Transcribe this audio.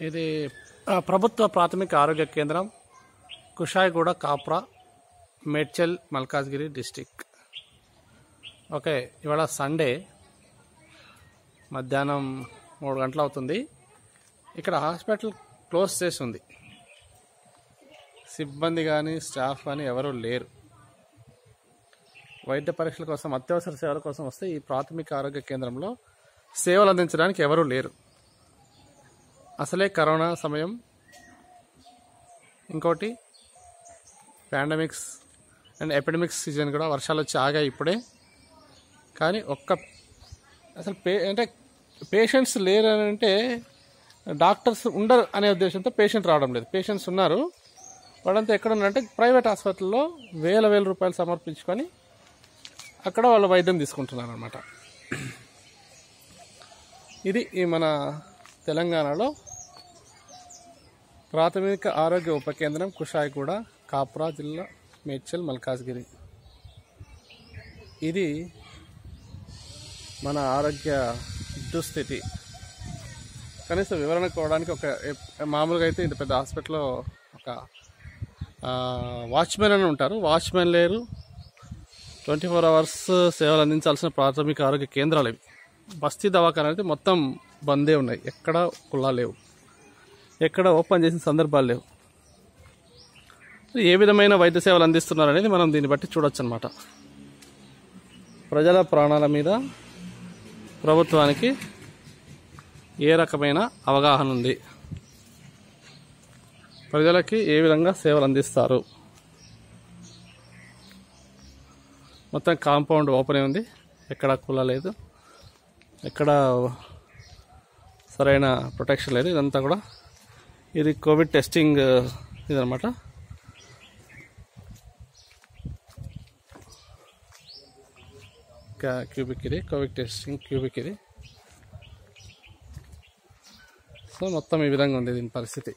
ఇది ప్రభుత్వ ప్రాథమిక ఆరోగ్య కేంద్రం కుషాయిగూడ కాప్రా మేడ్చల్ మల్కాజ్గిరి డిస్టిక్. ఓకే, ఇవాళ సండే మధ్యాహ్నం 3 గంటలు అవుతుంది. ఇక్కడ హాస్పిటల్ క్లోజ్ చేసి ఉంది. సిబ్బంది కానీ స్టాఫ్ కానీ ఎవరూ లేరు. వైద్య పరీక్షల కోసం, అత్యవసర సేవల కోసం వస్తే ఈ ప్రాథమిక ఆరోగ్య కేంద్రంలో సేవలు అందించడానికి ఎవరూ లేరు. అసలే కరోనా సమయం, ఇంకోటి పాండమిక్స్ అండ్ ఎపిడమిక్స్ సీజన్ కూడా, వర్షాలు వచ్చి ఆగాయి ఇప్పుడే. కానీ అసలు అంటే పేషెంట్స్ లేరు అని అంటే డాక్టర్స్ ఉండరు అనే ఉద్దేశంతో పేషెంట్ రావడం లేదు. పేషెంట్స్ ఉన్నారు, వాళ్ళంతా ఎక్కడ ఉన్నారంటే ప్రైవేట్ హాస్పిటల్లో వేల రూపాయలు సమర్పించుకొని అక్కడ వాళ్ళు వైద్యం తీసుకుంటున్నారు అన్నమాట. ఇది ఈ మన తెలంగాణలో ప్రాథమిక ఆరోగ్య ఉప కేంద్రం కుషాయిగూడ కాప్రా జిల్లా మేడ్చల్ మల్కాజ్గిరి. ఇది మన ఆరోగ్య దుస్థితి. కనీసం వివరణ కోవడానికి మామూలుగా అయితే ఇంత పెద్ద హాస్పిటల్లో ఒక వాచ్మెన్ అని ఉంటారు, వాచ్మెన్ లేరు. 24 అవర్స్ సేవలు అందించాల్సిన ప్రాథమిక ఆరోగ్య కేంద్రాలు ఇవి. బస్తీ దవాఖాన అయితే మొత్తం బందే ఉన్నాయి, ఎక్కడ కుల్లా లేవు, ఎక్కడ ఓపెన్ చేసిన సందర్భాలు లేవు. ఏ విధమైన వైద్య సేవలు అందిస్తున్నారు అనేది మనం దీన్ని బట్టి చూడొచ్చు అన్నమాట. ప్రజల ప్రాణాల మీద ప్రభుత్వానికి ఏ రకమైన అవగాహన ఉంది, ప్రజలకి ఏ విధంగా సేవలు అందిస్తారు. మొత్తం కాంపౌండ్ ఓపెన్ ఉంది, ఎక్కడ కుల లేదు, ఎక్కడ సరైన ప్రొటెక్షన్ లేదు. ఇదంతా కూడా ఇది కోవిడ్ టెస్టింగ్ ఇదనమాట. క్యూబిక్ ఇది కోవిడ్ టెస్టింగ్ క్యూబిక్ ఇది. సో మొత్తం ఈ విధంగా ఉంది దీని పరిస్థితి.